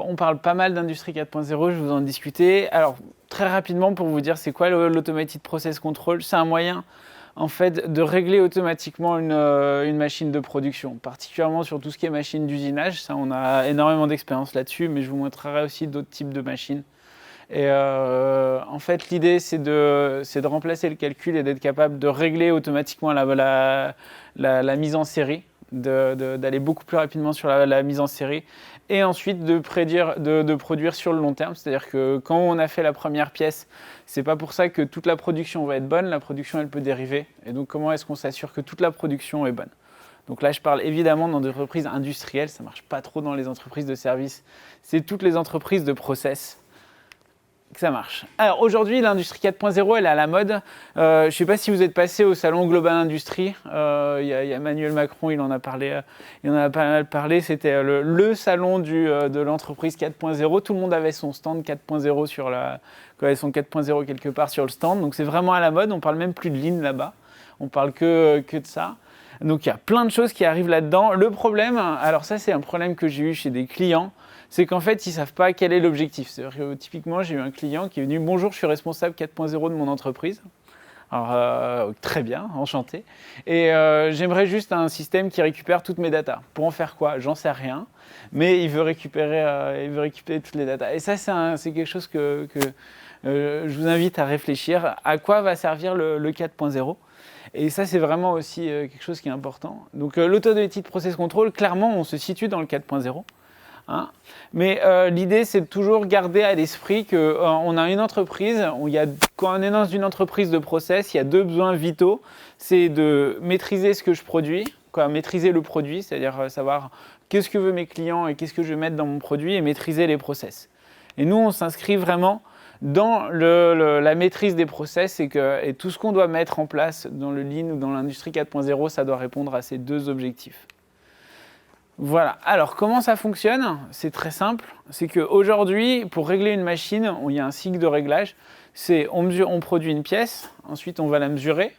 on parle pas mal d'industrie 4.0, je vais vous en discuter. Alors, très rapidement, pour vous dire, c'est quoi l'Automated Process Control? C'est un moyen, en fait, de régler automatiquement une machine de production, particulièrement sur tout ce qui est machine d'usinage. Ça, on a énormément d'expérience là-dessus, mais je vous montrerai aussi d'autres types de machines. Et en fait, l'idée, c'est de remplacer le calcul et d'être capable de régler automatiquement la mise en série, d'aller beaucoup plus rapidement sur la mise en série, et ensuite de produire sur le long terme. C'est-à-dire que quand on a fait la première pièce, c'est pas pour ça que toute la production va être bonne. La production, elle peut dériver. Et donc, comment est-ce qu'on s'assure que toute la production est bonne? Donc là, je parle évidemment dans des entreprises industrielles. Ça marche pas trop dans les entreprises de services. C'est toutes les entreprises de process que ça marche. Alors aujourd'hui, l'industrie 4.0, elle est à la mode. Je ne sais pas si vous êtes passé au salon Global Industrie. Il y a Emmanuel Macron, il en a parlé. Il en a pas mal parlé. C'était le salon de l'entreprise 4.0. Tout le monde avait son stand 4.0 son 4.0 quelque part sur le stand. Donc c'est vraiment à la mode. On parle même plus de Lean là-bas. On parle que de ça. Donc il y a plein de choses qui arrivent là-dedans. Le problème, alors ça c'est un problème que j'ai eu chez des clients, c'est qu'en fait, ils ne savent pas quel est l'objectif. C'est-à-dire que typiquement, j'ai eu un client qui est venu « Bonjour, je suis responsable 4.0 de mon entreprise. » Alors, très bien, enchanté. Et j'aimerais juste un système qui récupère toutes mes datas. Pour en faire quoi? J'en sais rien. Mais il veut récupérer toutes les datas. Et ça, c'est quelque chose que je vous invite à réfléchir. À quoi va servir le 4.0? Et ça, c'est vraiment aussi quelque chose qui est important. Donc, l'Automated Process Control, clairement, on se situe dans le 4.0. Hein, mais l'idée, c'est de toujours garder à l'esprit qu'on a une entreprise, quand on est dans une entreprise de process, il y a deux besoins vitaux. C'est de maîtriser ce que je produis, maîtriser le produit, c'est-à-dire savoir qu'est-ce que veulent mes clients et qu'est-ce que je vais mettre dans mon produit, et maîtriser les process. Et nous, on s'inscrit vraiment dans la maîtrise des process et tout ce qu'on doit mettre en place dans le Lean ou dans l'industrie 4.0, ça doit répondre à ces deux objectifs. Voilà, alors comment ça fonctionne? C'est très simple, c'est qu'aujourd'hui, pour régler une machine, il y a un cycle de réglage. On produit une pièce, ensuite on va la mesurer,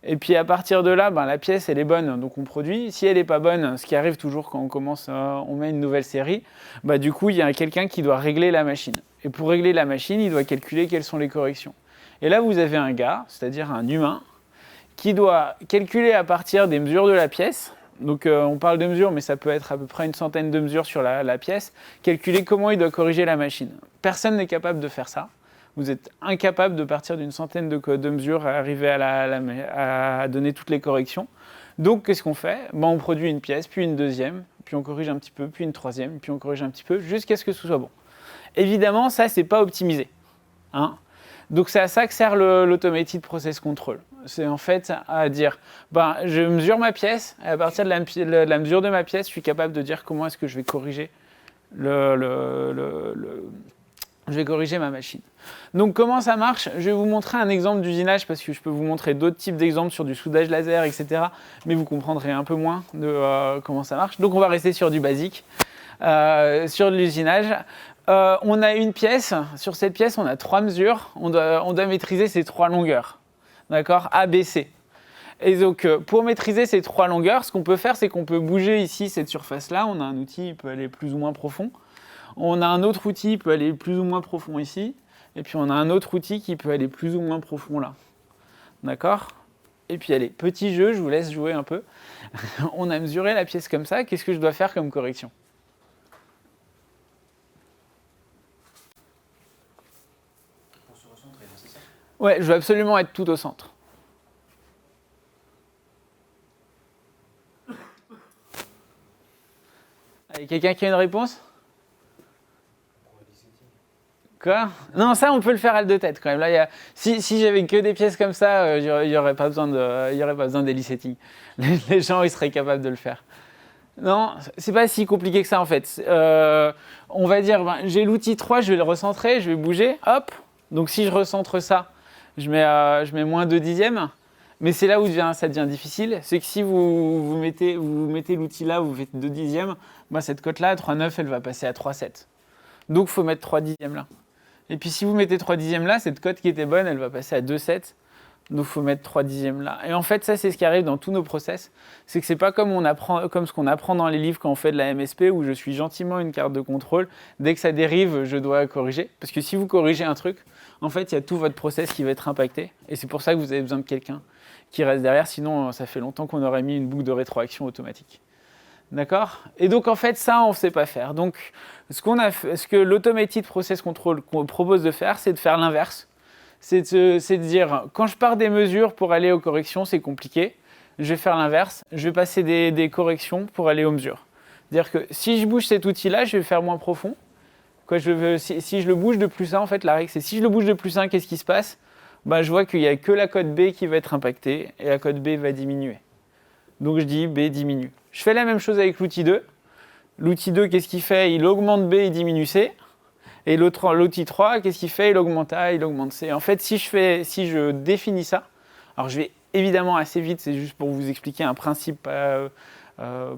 et puis à partir de là, la pièce elle est bonne, donc on produit. Si elle n'est pas bonne, ce qui arrive toujours quand on met une nouvelle série, du coup il y a quelqu'un qui doit régler la machine. Et pour régler la machine, il doit calculer quelles sont les corrections. Et là vous avez un gars, c'est-à-dire un humain, qui doit calculer à partir des mesures de la pièce. Donc on parle de mesures, mais ça peut être à peu près une centaine de mesures sur la pièce. Calculer comment il doit corriger la machine. Personne n'est capable de faire ça. Vous êtes incapable de partir d'une centaine de mesures à arriver à donner toutes les corrections. Donc qu'est-ce qu'on fait? On produit une pièce, puis une deuxième, puis on corrige un petit peu, puis une troisième, puis on corrige un petit peu, jusqu'à ce que ce soit bon. Évidemment, ça, c'est pas optimisé. Hein? Donc c'est à ça que sert l'Automated Process Control. C'est en fait à dire, je mesure ma pièce, et à partir de la mesure de ma pièce, je suis capable de dire comment est-ce que je vais corriger je vais corriger ma machine. Donc comment ça marche? Je vais vous montrer un exemple d'usinage parce que je peux vous montrer d'autres types d'exemples sur du soudage laser, etc. Mais vous comprendrez un peu moins de comment ça marche. Donc on va rester sur du basique, sur de l'usinage. On a une pièce, sur cette pièce on a 3 mesures, on doit maîtriser ces 3 longueurs, d'accord, A, B, C. Et donc pour maîtriser ces 3 longueurs, ce qu'on peut faire, c'est qu'on peut bouger ici cette surface-là, on a un outil qui peut aller plus ou moins profond, on a un autre outil qui peut aller plus ou moins profond ici, et puis on a un autre outil qui peut aller plus ou moins profond là, d'accord? Et puis allez, petit jeu, je vous laisse jouer un peu. On a mesuré la pièce comme ça, qu'est-ce que je dois faire comme correction? Ouais, je veux absolument être tout au centre. Allez, quelqu'un qui a une réponse? Quoi? Non, ça on peut le faire à deux têtes quand même. Là, si j'avais que des pièces comme ça, il n'y aurait pas besoin d'Eli setting. Les gens ils seraient capables de le faire. Non, c'est pas si compliqué que ça en fait. On va dire, j'ai l'outil 3, je vais le recentrer, je vais bouger, hop. Donc si je recentre ça, je mets moins 2 dixièmes. Mais c'est là où ça devient difficile. C'est que si vous mettez l'outil là, vous faites 2 dixièmes, cette cote-là, 3,9, elle va passer à 3,7. Donc il faut mettre 3 dixièmes là. Et puis si vous mettez 3 dixièmes là, cette cote qui était bonne, elle va passer à 2,7. Donc, il faut mettre 3 dixièmes là. Et en fait, ça, c'est ce qui arrive dans tous nos process. C'est que c'est pas comme ce qu'on apprend dans les livres quand on fait de la MSP, où je suis gentiment une carte de contrôle. Dès que ça dérive, je dois corriger. Parce que si vous corrigez un truc, en fait, il y a tout votre process qui va être impacté. Et c'est pour ça que vous avez besoin de quelqu'un qui reste derrière. Sinon, ça fait longtemps qu'on aurait mis une boucle de rétroaction automatique. D'accord? Et donc, en fait, ça, on ne sait pas faire. Donc, ce que l'Automated Process Control qu'on propose de faire, c'est de faire l'inverse. C'est de dire, quand je pars des mesures pour aller aux corrections, c'est compliqué. Je vais faire l'inverse. Je vais passer des corrections pour aller aux mesures. C'est-à-dire que si je bouge cet outil-là, je vais faire moins profond. Si je le bouge de plus 1, en fait, la règle, c'est si je le bouge de plus 1, qu'est-ce qui se passe? Je vois qu'il n'y a que la cote B qui va être impactée et la cote B va diminuer. Donc, je dis B diminue. Je fais la même chose avec l'outil 2. L'outil 2, qu'est-ce qu'il fait? Il augmente B et diminue C. Et l'outil 3, qu'est-ce qu'il fait? Il augmente A, il augmente C. En fait, si je définis ça, alors je vais évidemment assez vite, c'est juste pour vous expliquer un principe, pas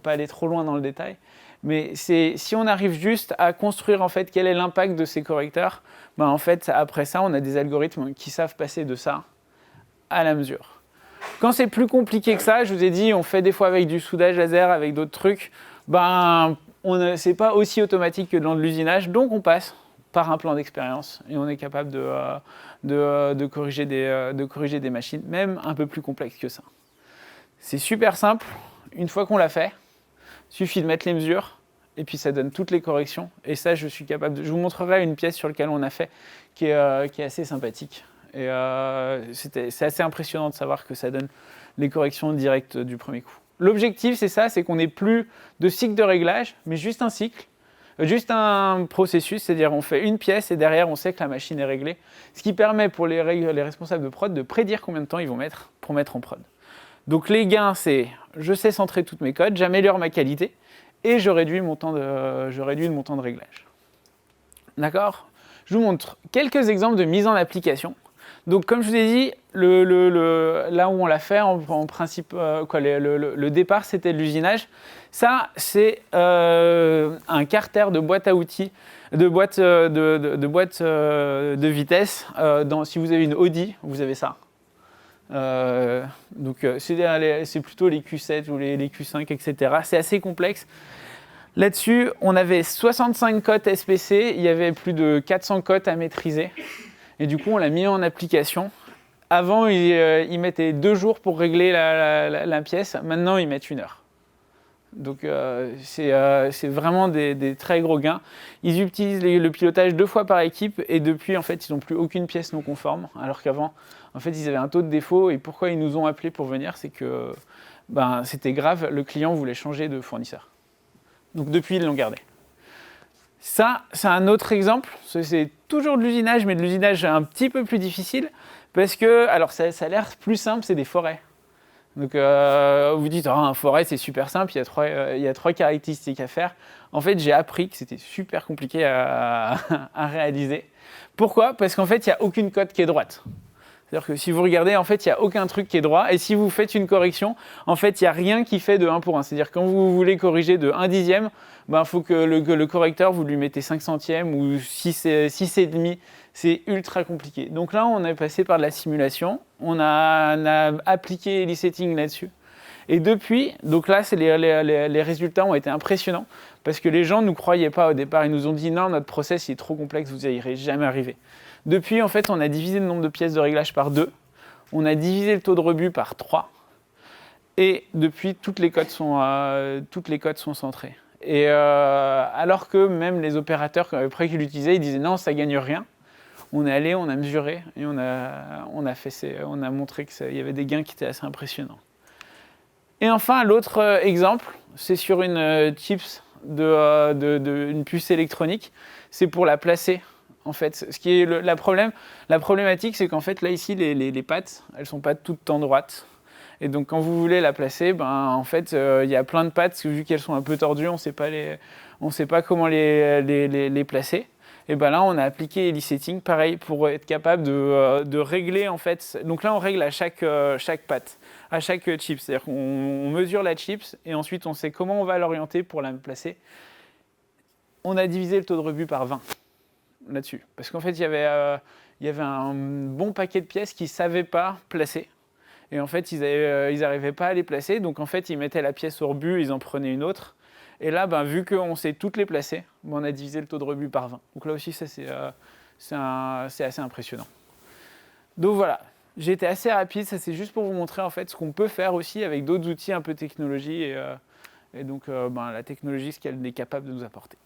aller trop loin dans le détail. Mais si on arrive juste à construire en fait quel est l'impact de ces correcteurs, en fait, après ça, on a des algorithmes qui savent passer de ça à la mesure. Quand c'est plus compliqué que ça, je vous ai dit, on fait des fois avec du soudage laser, avec d'autres trucs, c'est pas aussi automatique que dans de l'usinage, donc on passe par un plan d'expérience et on est capable de corriger des machines, même un peu plus complexes que ça. C'est super simple, une fois qu'on l'a fait, il suffit de mettre les mesures et puis ça donne toutes les corrections. Et ça, je vous montrerai une pièce sur laquelle on a fait qui est assez sympathique. Et c'est assez impressionnant de savoir que ça donne les corrections directes du premier coup. L'objectif, c'est ça, c'est qu'on n'ait plus de cycle de réglage, mais juste un cycle. Juste un processus, c'est-à-dire on fait une pièce et derrière on sait que la machine est réglée, ce qui permet pour les responsables de prod de prédire combien de temps ils vont mettre pour mettre en prod. Donc les gains, c'est je sais centrer toutes mes codes, j'améliore ma qualité et je réduis mon temps de réglage. D'accord? Je vous montre quelques exemples de mise en application. Donc comme je vous ai dit, là où on l'a fait, en principe, le départ c'était de l'usinage. Ça, c'est un carter de boîte à outils, de boîte de vitesse. Si vous avez une Audi, vous avez ça. C'est plutôt les Q7 ou les Q5, etc. C'est assez complexe. Là-dessus, on avait 65 cotes SPC, il y avait plus de 400 cotes à maîtriser. Et du coup, on l'a mis en application. Avant, ils mettaient 2 jours pour régler la pièce. Maintenant, ils mettent 1 heure. Donc, c'est vraiment des très gros gains. Ils utilisent le pilotage 2 fois par équipe. Et depuis, en fait, ils n'ont plus aucune pièce non conforme. Alors qu'avant, en fait, ils avaient un taux de défaut. Et pourquoi ils nous ont appelés pour venir? C'est que c'était grave. Le client voulait changer de fournisseur. Donc, depuis, ils l'ont gardé. Ça, c'est un autre exemple. C'est toujours de l'usinage, mais de l'usinage un petit peu plus difficile. Parce que, alors ça a l'air plus simple, c'est des forêts. Donc vous dites, un forêt c'est super simple, il y a 3 caractéristiques à faire. En fait, j'ai appris que c'était super compliqué à réaliser. Pourquoi? Parce qu'en fait, il n'y a aucune cote qui est droite. C'est-à-dire que si vous regardez, en fait, il n'y a aucun truc qui est droit. Et si vous faites une correction, en fait, il n'y a rien qui fait de 1 pour 1. C'est-à-dire que quand vous voulez corriger de 1 dixième, faut que le correcteur, vous lui mettez 5 centièmes ou 6 et demi. C'est ultra compliqué. Donc là, on est passé par de la simulation. On a appliqué l'e-setting là-dessus. Et depuis, donc là, les résultats ont été impressionnants parce que les gens ne nous croyaient pas au départ. Ils nous ont dit, non, notre process il est trop complexe, vous n'y irez jamais arriver. Depuis, en fait, on a divisé le nombre de pièces de réglage par 2. On a divisé le taux de rebut par 3. Et depuis, toutes les codes sont centrées. Et alors que même les opérateurs, après qu'ils l'utilisaient, ils disaient non, ça ne gagne rien. On est allé, on a mesuré et on a montré qu'il y avait des gains qui étaient assez impressionnants. Et enfin, l'autre exemple, c'est sur une chips une puce électronique. C'est pour la placer. En fait, ce qui est la problématique, c'est qu'en fait, là, ici, les pattes, elles ne sont pas toutes en droite. Et donc, quand vous voulez la placer, en fait, il y a plein de pattes, vu qu'elles sont un peu tordues, on ne sait pas comment les placer. Et là, on a appliqué l'e-setting, pareil, pour être capable de régler, en fait. Donc là, on règle à chaque patte, à chaque chip. C'est-à-dire qu'on mesure la chips et ensuite, on sait comment on va l'orienter pour la placer. On a divisé le taux de rebut par 20. Là-dessus. Parce qu'en fait, il y avait il y avait un bon paquet de pièces qu'ils ne savaient pas placer. Et en fait, ils n'arrivaient pas à les placer. Donc en fait, ils mettaient la pièce au rebut, ils en prenaient une autre. Et là, vu qu'on sait toutes les placer, on a divisé le taux de rebut par 20. Donc là aussi, ça c'est assez impressionnant. Donc voilà, j'ai été assez rapide. Ça c'est juste pour vous montrer en fait ce qu'on peut faire aussi avec d'autres outils un peu technologie et donc la technologie, ce qu'elle est capable de nous apporter.